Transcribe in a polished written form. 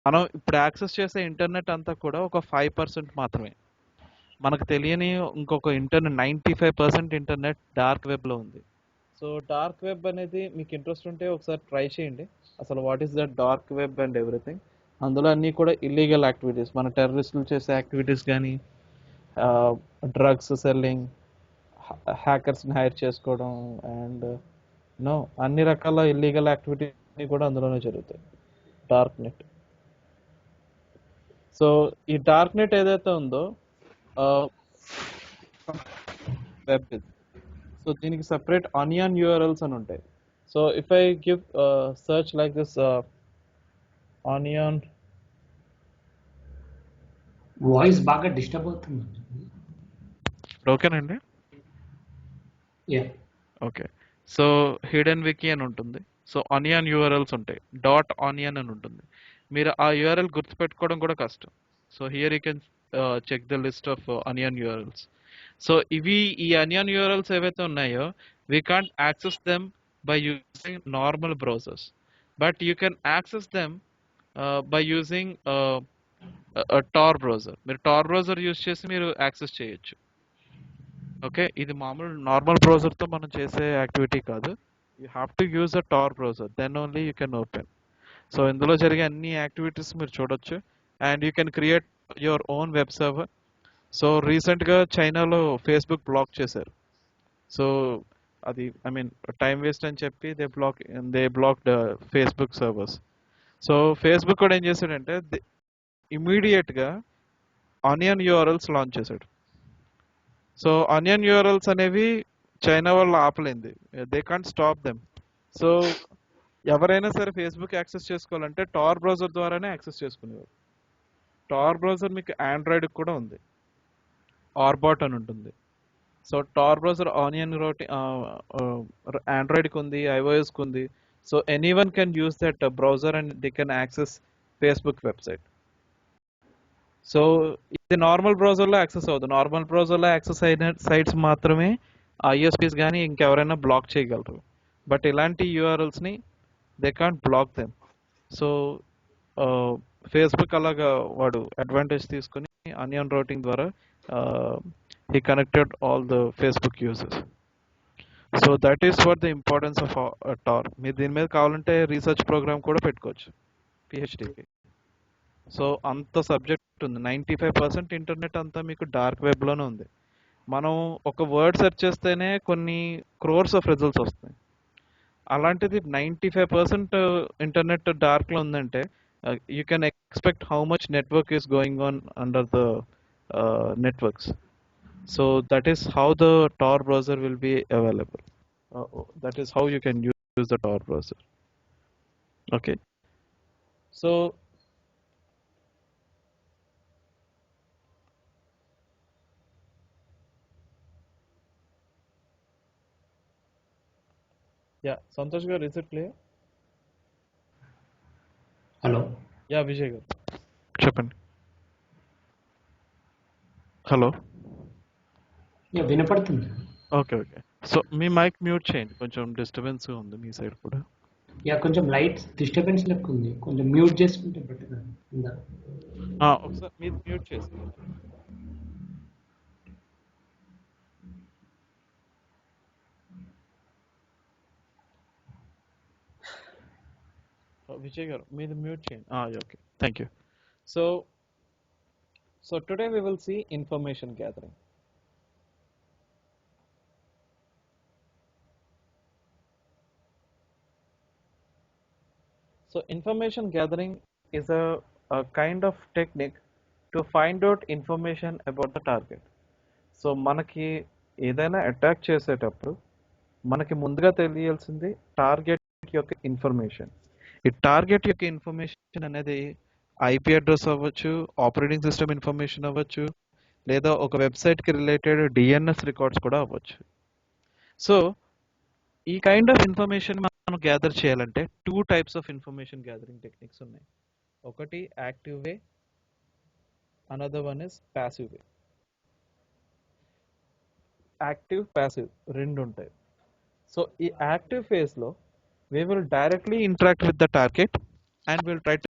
మనం ఇప్పుడు యాక్సెస్ చేసే ఇంటర్నెట్ అంతా కూడా ఒక 5% మాత్రమే. మనకు తెలియని ఇంకొక ఇంటర్నెట్ 95% ఇంటర్నెట్ డార్క్ వెబ్లో ఉంది. సో డార్క్ వెబ్ అనేది మీకు ఇంట్రెస్ట్ ఉంటే ఒకసారి ట్రై చేయండి. అసలు what is the dark web and everything. అందులో అన్నీ కూడా ఇల్లీగల్ యాక్టివిటీస్, మన టెర్రరిస్టులు చేసే యాక్టివిటీస్ కానీ, డ్రగ్స్ సెల్లింగ్, హ్యాకర్స్ని హైర్ చేసుకోవడం అండ్ నో అన్ని రకాల ఇల్లీగల్ యాక్టివిటీ కూడా అందులోనే జరుగుతాయి డార్క్ నెట్. సో ఈ డార్క్ నెట్ ఏదైతే ఉందో వెబ్ ఇది. సో దీనికి సెపరేట్ ఆనియన్ యూఆర్ఎల్స్ అని ఉంటాయి. So if I give search like this onion. Voice బాగా డిస్టర్బ్ అవుతుంది. ఓకేనండి. Ya okay. So hidden wiki అని ఉంటుంది. సో ఆనియన్ యూఆర్ఎల్స్ ఉంటాయి. డాట్ ఆనియన్ అని ఉంటుంది. మీరు ఆ యూఆర్ఎల్ గుర్తుపెట్టుకోవడం కూడా కష్టం. So here you can check the list of onion URLs. So ఈ ఆనియన్ యూఆర్ఎల్స్ ఏవైతే ఉన్నాయో we can't access them by using normal browsers, but you can access them by using torr browser. మీరు torr browser use చేసి మీరు access చేయొచ్చు. Okay, ఇది మామూలు normal బ్రౌజర్తో మనం చేసే యాక్టివిటీ కాదు. You have to use a Tor browser, then only you can open. So ఇందులో జరిగే అన్ని యాక్టివిటీస్ మీరు చూడొచ్చు and you can create your own web server. So రీసెంట్గా చైనాలో ఫేస్బుక్ బ్లాక్ చేశారు. సో అది ఐ మీన్ టైం వేస్ట్ అని చెప్పి they blocked Facebook servers. So Facebook కూడా ఏం చేశాడంటే ఇమీడియట్గా ఆనియన్ యూఆర్ఎల్స్ లాంచ్ చేశాడు. సో ఆనియన్ యూఆర్ఎల్స్ అనేవి చైనా వాళ్ళు ఆపలేంది, they can't stop them. So ఎవరైనా సరే ఫేస్బుక్ యాక్సెస్ చేసుకోవాలంటే టార్ బ్రౌజర్ ద్వారానే యాక్సెస్ చేసుకునేవారు. టార్ బ్రౌజర్ మీకు ఆండ్రాయిడ్ కూడా ఉంది, ఆర్బాట్ అని ఉంటుంది. సో టార్ బ్రౌజర్ ఆనియన్ ఆండ్రాయిడ్కి ఉంది, ఐఓఎస్కి ఉంది. So anyone can use that browser and they can access Facebook website. So ఇది నార్మల్ బ్రౌజర్లో యాక్సెస్ అవుతుంది. నార్మల్ బ్రౌజర్లో యాక్సెస్ అయిన సైట్స్ మాత్రమే ఐఎస్పీస్ కానీ ఇంకెవరైనా బ్లాక్ చేయగలరు. బట్ ఇలాంటి యూఆర్ఎల్స్ని they can't block them. So Facebook అలాగా వాడు అడ్వాంటేజ్ తీసుకుని ఆనియన్ రౌటింగ్ ద్వారా he connected all the Facebook users. So that is what the importance of Tor. మీరు దీని మీద కావాలంటే రీసెర్చ్ ప్రోగ్రామ్ కూడా పెట్టుకోవచ్చు పిహెచ్డికి. సో అంత సబ్జెక్ట్ ఉంది. 95% ఇంటర్నెట్ అంతా మీకు డార్క్ వెబ్లోనే ఉంది. మనం ఒక వర్డ్ సెర్చ్ చేస్తేనే కొన్ని క్రోర్స్ ఆఫ్ రిజల్ట్స్ వస్తాయి. అలాంటిది 95% ఇంటర్నెట్ డార్క్లో ఉందంటే you can expect how much network is going on under the networks. So that is how the Tor browser will be available. That is how you can use the Tor browser. Okay. So yeah, Santosh garu, is it clear? Hello Yeah, Vijay garu. చెప్పండి. Hello. Yeah వినపడుతుంది. Okay okay. So మీ mic mute చేయండి, కొంచెం disturbance ఉంది మీ side కూడా. Yeah కొంచెం light disturbance లెక్క ఉంది, కొంచెం మ్యూట్ చేసుకుంటే బెటర్ ఉందా? ఒకసారి మీరు మ్యూట్ చేసి. విజయ్ గారు మీరు మ్యూట్ చేయండి. Okay, thank you. So today we will see information gathering. So information gathering is a kind of technique to find out information about the target. So మనకి ఏదైనా అటాక్ చేసేటప్పుడు మనకి ముందుగా తెలియాల్సింది టార్గెట్ యొక్క ఇన్ఫర్మేషన్. ఈ టార్గెట్ యొక్క information అనేది IP address అవ్వచ్చు, ఆపరేటింగ్ సిస్టమ్ ఇన్ఫర్మేషన్ అవ్వచ్చు, లేదా ఒక వెబ్సైట్కి రిలేటెడ్ డిఎన్ఎస్ రికార్డ్స్ కూడా అవ్వచ్చు. సో ఈ కైండ్ ఆఫ్ ఇన్ఫర్మేషన్ మనం గ్యాదర్ చేయాలంటే 2 types of information gathering techniques ఉన్నాయి. ఒకటి active way, another one is passive way. Active, passive రెండు ఉంటాయి. సో ఈ యాక్టివ్ ఫేజ్లో we will directly interact with the target and we'll try to